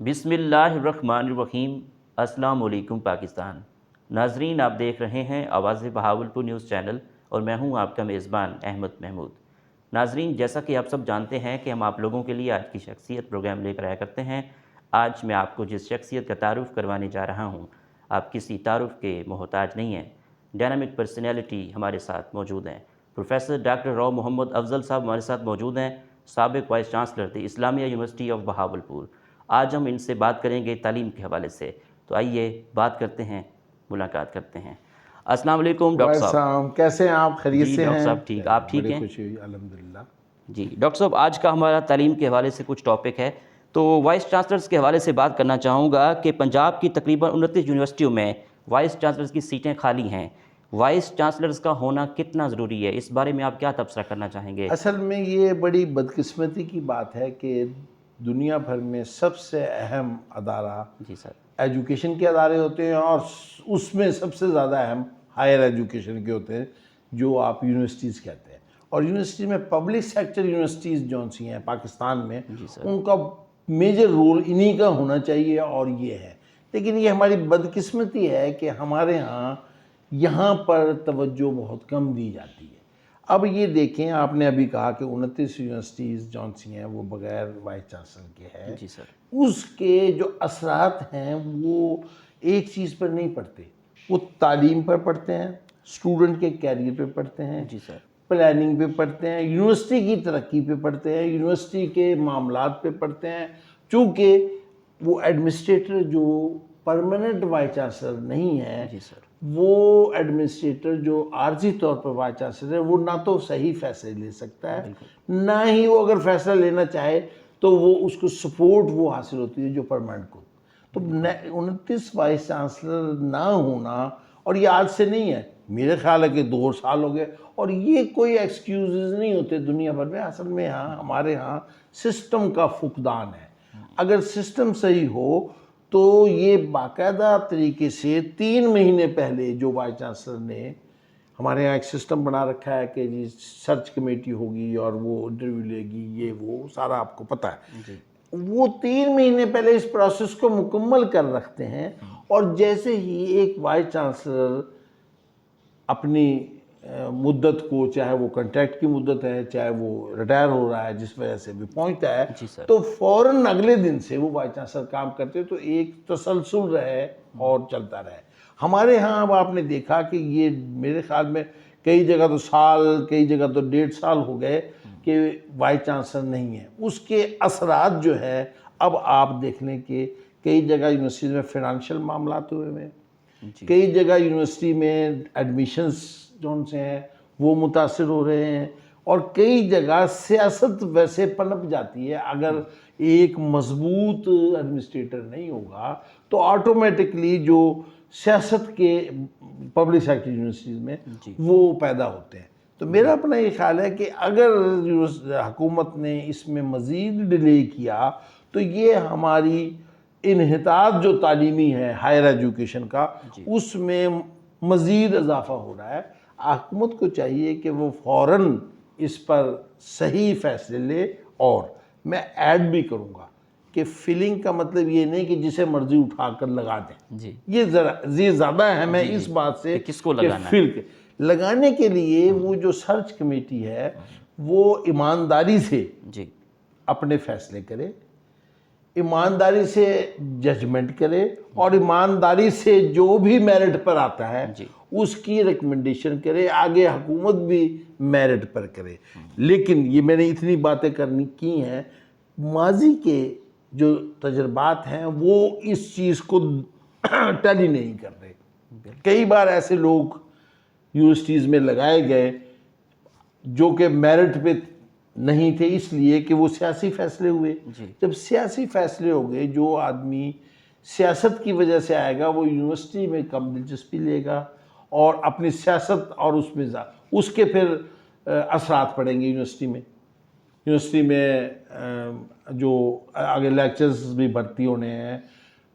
بسم اللہ الرحمن الرحیم۔ السلام علیکم پاکستان۔ ناظرین، آپ دیکھ رہے ہیں آواز بہاولپور نیوز چینل اور میں ہوں آپ کا میزبان احمد محمود۔ ناظرین، جیسا کہ آپ سب جانتے ہیں کہ ہم آپ لوگوں کے لیے آج کی شخصیت پروگرام لے کر آیا کرتے ہیں۔ آج میں آپ کو جس شخصیت کا تعارف کروانے جا رہا ہوں، آپ کسی تعارف کے محتاج نہیں ہیں۔ ڈائنامک پرسنالٹی ہمارے ساتھ موجود ہیں۔ پروفیسر ڈاکٹر راؤ محمد افضل صاحب ہمارے ساتھ موجود ہیں، سابق وائس چانسلر تھے اسلامیہ یونیورسٹی آف بہاولپور۔ آج ہم ان سے بات کریں گے تعلیم کے حوالے سے، تو آئیے بات کرتے ہیں، ملاقات کرتے ہیں۔ السلام علیکم ڈاکٹر صاحب۔ السلام، کیسے ہیں آپ؟ خیریت جی سے ڈاکٹر ہیں؟ صاحب ٹھیک، آپ ٹھیک بڑی ہیں؟ خوشی ہوئی، الحمدللہ۔ جی ڈاکٹر صاحب، آج کا ہمارا تعلیم کے حوالے سے کچھ ٹاپک ہے، تو وائس چانسلرز کے حوالے سے بات کرنا چاہوں گا کہ پنجاب کی تقریباً 29 یونیورسٹیوں میں وائس چانسلرز کی سیٹیں خالی ہیں۔ وائس چانسلرز کا ہونا کتنا ضروری ہے، اس بارے میں آپ کیا تبصرہ کرنا چاہیں گے؟ اصل میں یہ بڑی بدقسمتی کی بات ہے کہ دنیا بھر میں سب سے اہم ادارہ جی سر۔ ایجوکیشن کے ادارے ہوتے ہیں، اور اس میں سب سے زیادہ اہم ہائر ایجوکیشن کے ہوتے ہیں، جو آپ یونیورسٹیز کہتے ہیں۔ اور یونیورسٹی میں پبلک سیکٹر یونیورسٹیز جون سی ہیں پاکستان میں، جی سر۔ ان کا میجر رول انہی کا ہونا چاہیے، اور یہ ہے۔ لیکن یہ ہماری بدقسمتی ہے کہ ہمارے یہاں پر توجہ بہت کم دی جاتی ہے۔ اب یہ دیکھیں، آپ نے ابھی کہا کہ 29 یونیورسٹیز جون سی ہیں وہ بغیر وائس چانسلر کے ہے۔ جی سر۔ اس کے جو اثرات ہیں وہ ایک چیز پر نہیں پڑتے، وہ تعلیم پر پڑتے ہیں، اسٹوڈنٹ کے کیریئر پہ پڑتے ہیں، جی سر۔ پلاننگ پہ پڑھتے ہیں، یونیورسٹی کی ترقی پہ پڑھتے ہیں، یونیورسٹی کے معاملات پہ پڑھتے ہیں۔ چونکہ وہ ایڈمنسٹریٹر جو پرماننٹ وائس چانسلر نہیں ہے، جی سر۔ وہ ایڈمنسٹریٹر جو عارضی طور پر وائس چانسلر ہے، وہ نہ تو صحیح فیصلے لے سکتا ہے، نہ ہی وہ اگر فیصلہ لینا چاہے تو وہ اس کو سپورٹ وہ حاصل ہوتی ہے جو پرماننٹ کو۔ تو 29 وائس چانسلر نہ ہونا، اور یہ آج سے نہیں ہے، میرے خیال ہے کہ 2 سال ہو گئے، اور یہ کوئی ایکسکیوزز نہیں ہوتے دنیا بھر میں۔ اصل میں ہمارے سسٹم کا فقدان ہے۔ اگر سسٹم صحیح ہو تو یہ باقاعدہ طریقے سے 3 مہینے پہلے جو وائس چانسلر نے، ہمارے ایک سسٹم بنا رکھا ہے کہ جی سرچ کمیٹی ہوگی اور وہ انٹرویو لے گی، یہ وہ سارا آپ کو پتہ ہے۔ وہ 3 مہینے پہلے اس پروسیس کو مکمل کر رکھتے ہیں، اور جیسے ہی ایک وائس چانسلر اپنی مدت کو، چاہے وہ کنٹریکٹ کی مدت ہے، چاہے وہ ریٹائر ہو رہا ہے جس وجہ سے بھی پہنچتا ہے، تو فوراً اگلے دن سے وہ وائس چانسلر کام کرتے، تو ایک تسلسل رہے اور چلتا رہے۔ ہمارے اب آپ نے دیکھا کہ یہ میرے خیال میں کئی جگہ تو سال، کئی جگہ تو 1.5 سال ہو گئے کہ وائس چانسلر نہیں ہے۔ اس کے اثرات جو ہے، اب آپ دیکھ لیں کہ کئی جگہ یونیورسٹیز میں فائنانشیل معاملات ہوئے ہیں، کئی جگہ یونیورسٹی میں ایڈمیشنز جون سے ہیں وہ متاثر ہو رہے ہیں، اور کئی جگہ سیاست ویسے پنپ جاتی ہے۔ اگر ایک مضبوط ایڈمنسٹریٹر نہیں ہوگا تو آٹومیٹکلی جو سیاست کے پبلک سیکٹر یونیورسٹیز میں وہ پیدا ہوتے ہیں۔ تو میرا اپنا یہ خیال ہے کہ اگر حکومت نے اس میں مزید ڈیلے کیا تو یہ ہماری انحطاط جو تعلیمی ہے ہائر ایجوکیشن کا، اس میں مزید اضافہ ہو رہا ہے۔ حکومت کو چاہیے کہ وہ فوراً اس پر صحیح فیصلے لے، اور میں ایڈ بھی کروں گا کہ فلنگ کا مطلب یہ نہیں کہ جسے مرضی اٹھا کر لگا دیں۔ یہ زیادہ اہم ہے اس بات سے کس کو کہ لگانے کے لیے وہ جو سرچ کمیٹی ہے وہ ایمانداری سے اپنے فیصلے کرے، ایمانداری سے ججمنٹ کرے، اور ایمانداری سے جو بھی میرٹ پر آتا ہے اس کی ریکمنڈیشن کرے، آگے حکومت بھی میرٹ پر کرے۔ لیکن یہ میں نے اتنی باتیں کی ہیں، ماضی کے جو تجربات ہیں وہ اس چیز کو ٹیلی نہیں کر رہے۔ کئی بار ایسے لوگ یونیورسٹیز میں لگائے گئے جو کہ میرٹ پہ نہیں تھے، اس لیے کہ وہ سیاسی فیصلے ہوئے۔ جب سیاسی فیصلے ہو گئے، جو آدمی سیاست کی وجہ سے آئے گا وہ یونیورسٹی میں کم دلچسپی لے گا، اور اپنی سیاست اور اس کے پھر اثرات پڑیں گے یونیورسٹی میں جو آگے لیکچرز بھی بھرتی ہونے ہیں،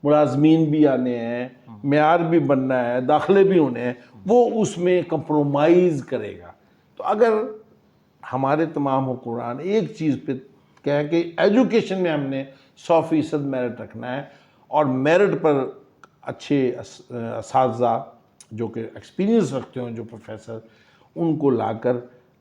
ملازمین بھی آنے ہیں، معیار بھی بننا ہے، داخلے بھی ہونے ہیں، وہ اس میں کمپرومائز کرے گا۔ تو اگر ہمارے تمام حکمران ایک چیز پہ کہیں کہ ایجوکیشن میں ہم نے 100% میرٹ رکھنا ہے، اور میرٹ پر اچھے اساتذہ جو کہ ایکسپیرینس رکھتے ہوں، جو پروفیسر، ان کو لا کر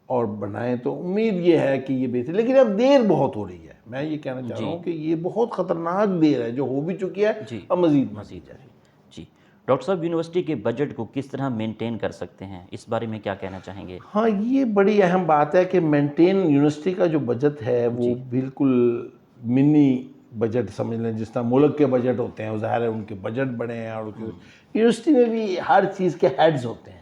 اور بنائیں، تو امید یہ ہے کہ یہ بہتر. لیکن اب دیر بہت ہو رہی ہے. میں یہ کہنا چاہ رہا ہوں کہ یہ بہت خطرناک دیر ہے جو ہو بھی چکی ہے، اب مزید جائے. جی ڈاکٹر صاحب، یونیورسٹی کے بجٹ کو کس طرح مینٹین کر سکتے ہیں، اس بارے میں کیا کہنا چاہیں گے؟ ہاں، یہ بڑی اہم بات ہے کہ مینٹین یونیورسٹی کا جو بجٹ ہے وہ بالکل منی بجٹ سمجھ لیں، جس طرح ملک کے بجٹ ہوتے ہیں، ظاہر ہے ان کے بجٹ بڑے ہیں، اور یونیورسٹی میں بھی ہر چیز کے ہیڈز ہوتے ہیں.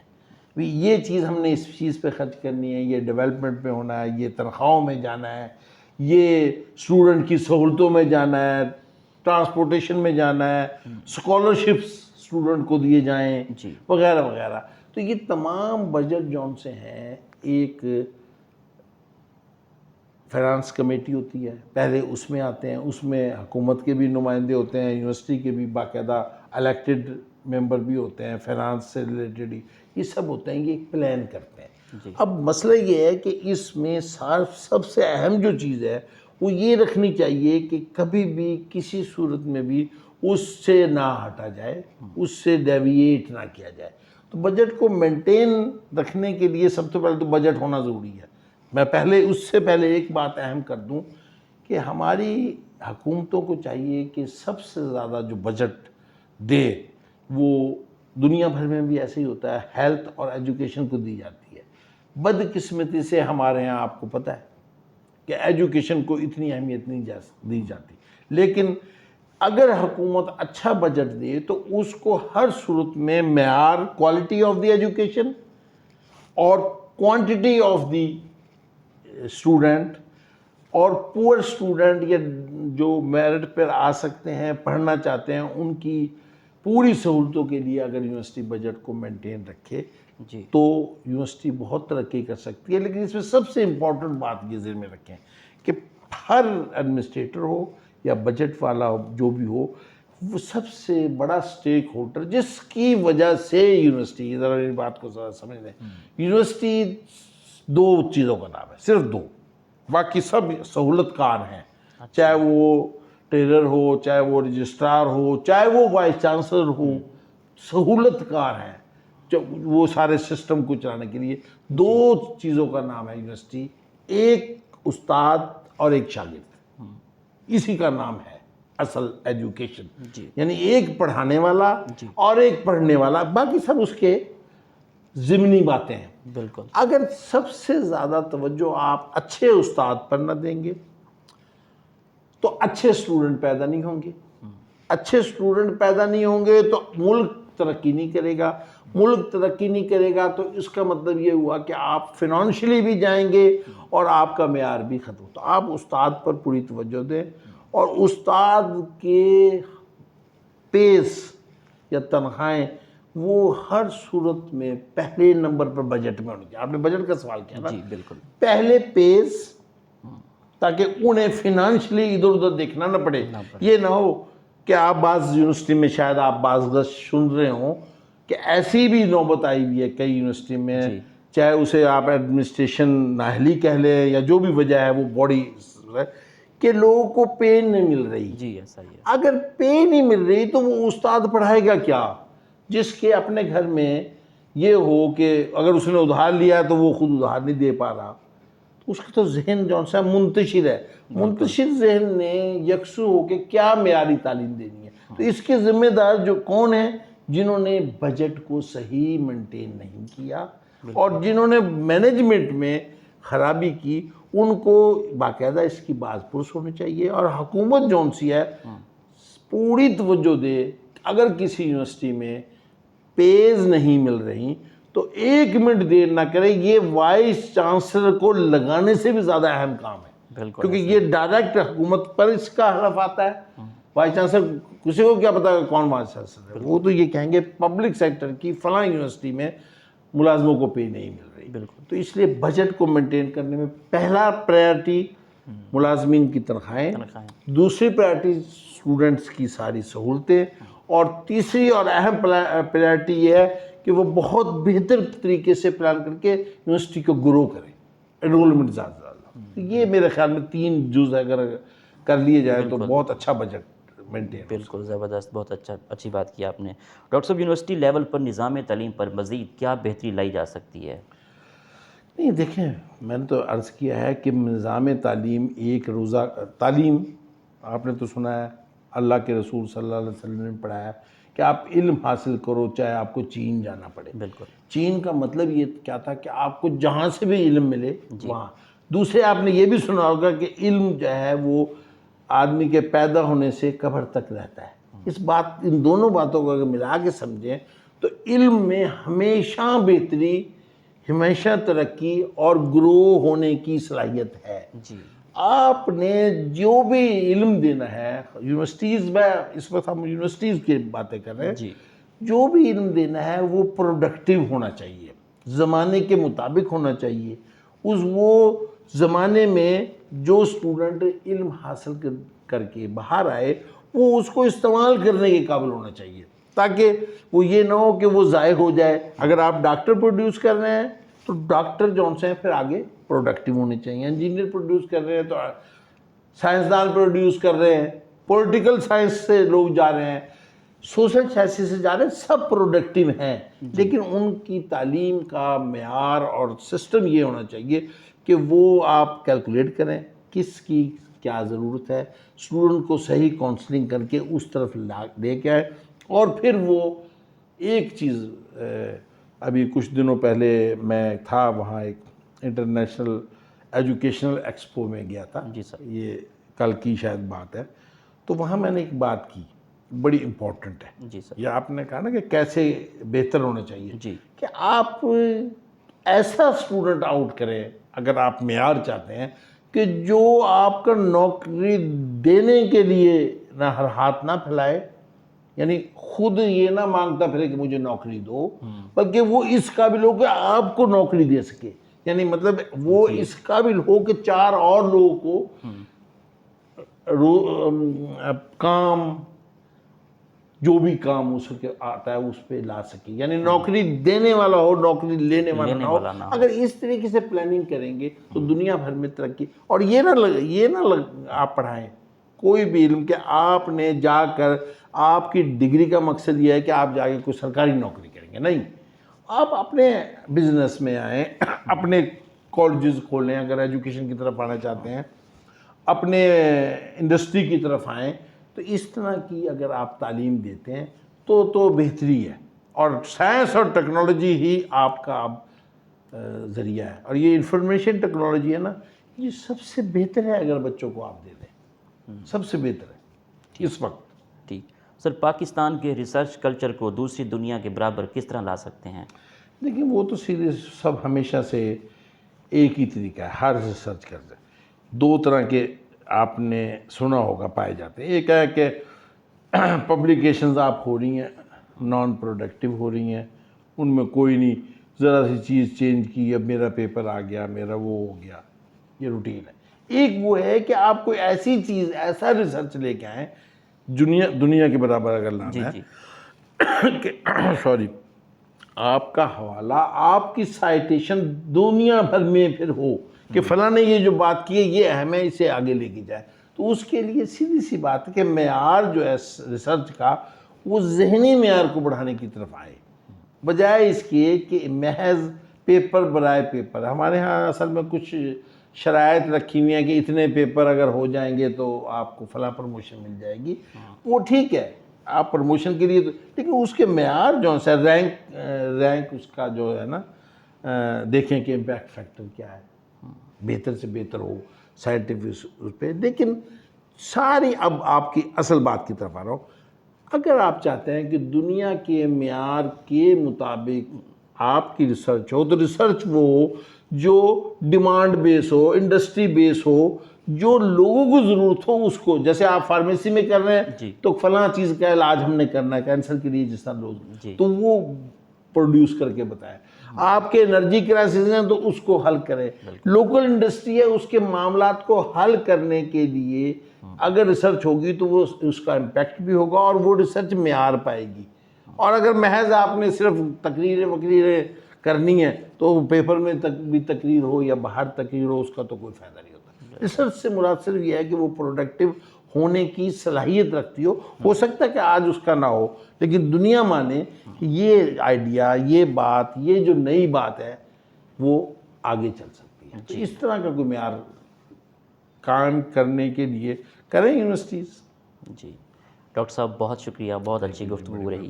یہ چیز ہم نے اس چیز پہ خرچ کرنی ہے، یہ ڈیولپمنٹ پہ ہونا ہے، یہ تنخواہوں میں جانا ہے، یہ اسٹوڈنٹ کی سہولتوں میں جانا ہے، ٹرانسپورٹیشن میں جانا ہے، اسکالرشپس اسٹوڈنٹ کو دیے جائیں، وغیرہ وغیرہ. تو یہ تمام بجٹ جون سے ہیں، ایک فائنانس کمیٹی ہوتی ہے، پہلے اس میں آتے ہیں، اس میں حکومت کے بھی نمائندے ہوتے ہیں، یونیورسٹی کے بھی باقاعدہ الیکٹڈ ممبر بھی ہوتے ہیں، فائنانس سے ریلیٹڈ ہی یہ سب ہوتے ہیں، یہ ایک پلان کرتے ہیں. اب مسئلہ یہ ہے کہ اس میں سب سے اہم جو چیز ہے وہ یہ رکھنی چاہیے کہ کبھی بھی کسی صورت میں بھی اس سے نہ ہٹا جائے، اس سے ڈیویٹ نہ کیا جائے. تو بجٹ کو مینٹین رکھنے کے لیے سب سے پہلے تو بجٹ ہونا ضروری ہے. میں اس سے پہلے ایک بات اہم کر دوں کہ ہماری حکومتوں کو چاہیے کہ سب سے زیادہ جو بجٹ دے وہ دنیا بھر میں بھی ایسے ہی ہوتا ہے، ہیلتھ اور ایجوکیشن کو دی جاتی ہے. بدقسمتی سے ہمارے ہاں آپ کو پتہ ہے کہ ایجوکیشن کو اتنی اہمیت نہیں دی جاتی. لیکن اگر حکومت اچھا بجٹ دے تو اس کو ہر صورت میں معیار، کوالٹی آف دی ایجوکیشن اور کوانٹٹی آف دی اسٹوڈنٹ، اور پور اسٹوڈنٹ یا جو میرٹ پر آ سکتے ہیں، پڑھنا چاہتے ہیں، ان کی پوری سہولتوں کے لیے اگر یونیورسٹی بجٹ کو مینٹین رکھے تو یونیورسٹی بہت ترقی کر سکتی ہے. لیکن اس میں سب سے امپورٹنٹ بات یہ ذہن میں رکھیں کہ ہر ایڈمنسٹریٹر ہو یا بجٹ والا جو بھی ہو، وہ سب سے بڑا سٹیک ہولڈر جس کی وجہ سے یونیورسٹی، ذرا میری بات کو ذرا سمجھ لیں، یونیورسٹی دو چیزوں کا نام ہے، صرف دو، باقی سب سہولت کار ہیں. چاہے وہ ٹیلر ہو، چاہے وہ رجسٹرار ہو، چاہے وہ وائس چانسلر ہو، سہولت کار ہیں وہ سارے سسٹم کو چلانے کے لیے. دو چیزوں کا نام ہے یونیورسٹی، ایک استاد اور ایک شاگرد. اسی کا نام ہے اصل ایجوکیشن. یعنی ایک پڑھانے والا اور ایک پڑھنے والا، باقی سب اس کے ضمنی باتیں ہیں. بالکل. اگر سب سے زیادہ توجہ آپ اچھے استاد پر نہ دیں گے تو اچھے اسٹوڈنٹ پیدا نہیں ہوں گے. اچھے اسٹوڈنٹ پیدا نہیں ہوں گے تو ملک ترقی نہیں کرے گا. ملک ترقی نہیں کرے گا تو اس کا مطلب یہ ہوا کہ آپ فنانشلی بھی جائیں گے اور آپ کا معیار بھی ختم. تو آپ استاد پر پوری توجہ دیں، اور استاد کے پیس یا تنخواہیں وہ ہر صورت میں پہلے نمبر پر بجٹ میں ہونی چاہیے. آپ نے بجٹ کا سوال کیا نا؟ جی بالکل. پہلے پیس، تاکہ انہیں فنانشلی ادھر ادھر دیکھنا نہ پڑے. یہ نہ ہو کہ آپ بعض یونیورسٹی میں شاید آپ بعض سن رہے ہوں کہ ایسی بھی نوبت آئی ہوئی ہے کئی یونیورسٹی میں، چاہے اسے آپ ایڈمنسٹریشن نااہلی کہہ لیں یا جو بھی وجہ ہے، وہ باڈی کہ لوگوں کو پے نہیں مل رہی. جی ایسا ہی ہے. اگر پے نہیں مل رہی تو وہ استاد پڑھائے گا کیا، جس کے اپنے گھر میں یہ ہو کہ اگر اس نے ادھار لیا تو وہ خود ادھار نہیں دے پا رہا. اس کا تو ذہن جو سا منتشر ہے، منتشر ذہن نے یکسو ہو کے کیا معیاری تعلیم دینی ہے. تو اس کے ذمہ دار جو کون ہیں؟ جنہوں نے بجٹ کو صحیح مینٹین نہیں کیا اور جنہوں نے مینجمنٹ میں خرابی کی، ان کو باقاعدہ اس کی باز پرس ہونی چاہیے. اور حکومت جون سی ہے پوری توجہ دے. اگر کسی یونیورسٹی میں پیز نہیں مل رہی تو 1 منٹ دیر نہ کرے. یہ وائس چانسلر کو لگانے سے بھی زیادہ اہم کام ہے، کیونکہ یہ ڈائریکٹ حکومت پر اس کا حلف آتا ہے. وائس چانسلر کسی کو کیا پتا کون وائس چانسلر ہے؟ وہ تو یہ کہیں گے پبلک سیکٹر کی فلاں یونیورسٹی میں ملازموں کو پے نہیں مل رہی. تو اس لیے بجٹ کو مینٹین کرنے میں پہلا پرائرٹی ملازمین کی تنخواہیں، دوسری پرائرٹی اسٹوڈنٹس کی ساری سہولتیں، اور تیسری اور اہم پرائرٹی یہ ہے کہ وہ بہت بہتر طریقے سے پلان کر کے یونیورسٹی کو گرو کریں، انرولمنٹ زیادہ. یہ میرے خیال میں 3 جز اگر کر لیے جائیں تو بہت اچھا بجٹ مینٹین. بالکل زبردست، بہت اچھی بات کی آپ نے. ڈاکٹر صاحب، یونیورسٹی لیول پر نظام تعلیم پر مزید کیا بہتری لائی جا سکتی ہے؟ نہیں دیکھیں، میں نے تو عرض کیا ہے کہ نظام تعلیم ایک روزہ تعلیم، آپ نے تو سنا ہے اللہ کے رسول صلی اللہ علیہ وسلم نے پڑھایا کہ آپ علم حاصل کرو چاہے آپ کو چین جانا پڑے. بالکل. چین کا مطلب یہ کیا تھا کہ آپ کو جہاں سے بھی علم ملے وہاں. دوسرے آپ نے یہ بھی سنا ہوگا کہ علم جو ہے وہ آدمی کے پیدا ہونے سے قبر تک رہتا ہے. ان دونوں باتوں کو اگر ملا کے سمجھیں تو علم میں ہمیشہ بہتری، ہمیشہ ترقی اور گرو ہونے کی صلاحیت ہے. جی. آپ نے جو بھی علم دینا ہے یونیورسٹیز میں، اس وقت ہم یونیورسٹیز کی باتیں کر رہے ہیں، جی. جو بھی علم دینا ہے وہ پروڈکٹیو ہونا چاہیے، زمانے کے مطابق ہونا چاہیے. وہ زمانے میں جو اسٹوڈنٹ علم حاصل کر کے باہر آئے وہ اس کو استعمال کرنے کے قابل ہونا چاہیے، تاکہ وہ یہ نہ ہو کہ وہ ضائع ہو جائے. اگر آپ ڈاکٹر پروڈیوس کر رہے ہیں تو ڈاکٹر جو سے ہیں پھر آگے پروڈکٹیو ہونے چاہیے. انجینئر پروڈیوس کر رہے ہیں تو سائنسدان پروڈیوس کر رہے ہیں، پولیٹیکل سائنس سے لوگ جا رہے ہیں، سوشل سائنس سے جا رہے ہیں، سب پروڈکٹیو ہیں. لیکن ان کی تعلیم کا معیار اور سسٹم یہ ہونا چاہیے کہ وہ آپ کیلکولیٹ کریں کس کی کیا ضرورت ہے، اسٹوڈنٹ کو صحیح کاؤنسلنگ کر کے اس طرف لے کے آئے. اور پھر وہ ایک چیز، ابھی کچھ دنوں پہلے میں تھا وہاں، ایک انٹرنیشنل ایجوکیشنل ایکسپو میں گیا تھا. جی سر. یہ کل کی شاید بات ہے. تو وہاں میں نے ایک بات کی بڑی امپورٹنٹ ہے. جی سر. یہ آپ نے کہا نا کہ کیسے بہتر ہونا چاہیے. جی. کہ آپ ایسا اسٹوڈنٹ آؤٹ کریں اگر آپ معیار چاہتے ہیں کہ جو آپ کا نوکری دینے کے لیے نہ ہر ہاتھ نہ پھیلائے، یعنی خود یہ نہ مانگتا پھرے کہ مجھے نوکری دو، بلکہ وہ اس قابل ہو کہ آپ کو نوکری دے سکے. یعنی مطلب وہ اس قابل ہو کہ 4 اور لوگوں کو کام، جو بھی کام اس کے آتا ہے اس پہ لا سکے. یعنی نوکری دینے والا ہو، نوکری لینے والا نہ ہو. اگر اس طریقے سے پلاننگ کریں گے تو دنیا بھر میں ترقی. اور یہ نہ آپ پڑھائیں کوئی بھی علم کہ آپ نے جا کر، آپ کی ڈگری کا مقصد یہ ہے کہ آپ جا کے کوئی سرکاری نوکری کریں گے. نہیں، آپ اپنے بزنس میں آئیں، اپنے کالجز کھولیں اگر ایجوکیشن کی طرف آنا چاہتے ہیں، اپنے انڈسٹری کی طرف آئیں. تو اس طرح کی اگر آپ تعلیم دیتے ہیں تو بہتری ہے. اور سائنس اور ٹیکنالوجی ہی آپ کا اب ذریعہ ہے. اور یہ انفارمیشن ٹیکنالوجی ہے نا، یہ سب سے بہتر ہے اگر بچوں کو آپ دے دیں، سب سے بہتر ہے اس وقت. ٹھیک سر، پاکستان کے ریسرچ کلچر کو دوسری دنیا کے برابر کس طرح لا سکتے ہیں؟ دیکھیں وہ تو سیدھے سب ہمیشہ سے ایک ہی طریقہ ہے ہر ریسرچ کرتے. 2 طرح کے آپ نے سنا ہوگا پائے جاتے ہیں. ایک ہے کہ پبلیکیشنز آپ ہو رہی ہیں نان پروڈکٹیو ہو رہی ہیں، ان میں کوئی نہیں، ذرا سی چیز چینج کی، اب میرا پیپر آ گیا، میرا وہ ہو گیا، یہ روٹین ہے. ایک وہ ہے کہ آپ کوئی ایسی چیز، ایسا ریسرچ لے کے آئیں دنیا کے برابر اگر لانا ہے کہ آپ کا حوالہ، آپ کی سائٹیشن دنیا بھر میں پھر ہو کہ فلاں نے یہ جو بات کی ہے یہ اہم ہے، اسے آگے لے کے جائے. تو اس کے لیے سیدھی سی بات ہے کہ معیار جو ہے ریسرچ کا وہ ذہنی معیار کو بڑھانے کی طرف آئے، بجائے اس کے کہ محض پیپر برائے پیپر. ہمارے ہاں اصل میں کچھ شرائط رکھی ہوئی ہیں کہ اتنے پیپر اگر ہو جائیں گے تو آپ کو فلاں پروموشن مل جائے گی. وہ ٹھیک ہے آپ پروموشن کے لیے، لیکن اس کے معیار جو ہے رینک اس کا جو ہے نا، دیکھیں کہ امپیکٹ فیکٹر کیا ہے، بہتر سے بہتر ہو سائنٹیفک اس پہ. لیکن ساری، اب آپ کی اصل بات کی طرف آ رہا ہوں، اگر آپ چاہتے ہیں کہ دنیا کے معیار کے مطابق آپ کی ریسرچ ہو تو ریسرچ وہ ہو جو ڈیمانڈ بیس ہو، انڈسٹری بیس ہو، جو لوگوں کو ضرورت ہو اس کو. جیسے آپ فارمیسی میں کر رہے ہیں تو فلاں چیز کا علاج ہم نے کرنا ہے کینسر کے لیے جس طرح لوگ، تو وہ پروڈیوس کر کے بتائیں. آپ کے انرجی کرائسس ہیں تو اس کو حل کریں. لوکل انڈسٹری ہے، اس کے معاملات کو حل کرنے کے لیے اگر ریسرچ ہوگی تو وہ اس کا امپیکٹ بھی ہوگا اور وہ ریسرچ معیار پائے گی. اور اگر محض آپ نے صرف تقریریں کرنی ہے تو پیپر میں بھی تقریر ہو یا باہر تقریر ہو، اس کا تو کوئی فائدہ نہیں ہوتا۔ ریسرچ سے مراد صرف یہ ہے کہ وہ پروڈکٹیو ہونے کی صلاحیت رکھتی ہو سکتا ہے کہ آج اس کا نہ ہو، لیکن دنیا مانے کہ یہ آئیڈیا، یہ بات، یہ جو نئی بات ہے وہ آگے چل سکتی ہے۔ تو اس طرح کا کوئی معیار قائم کرنے کے لیے کریں یونیورسٹیز۔ جی ڈاکٹر صاحب بہت شکریہ، بہت اچھی گفتگو رہی،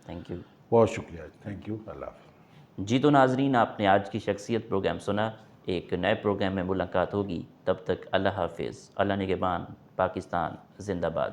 تھینک یو۔ بہت شکریہ، تھینک یو، اللہ حافظ۔ جی تو ناظرین، آپ نے آج کی شخصیت پروگرام سنا، ایک نئے پروگرام میں ملاقات ہوگی، تب تک اللہ حافظ، اللہ نگہبان، پاکستان زندہ باد۔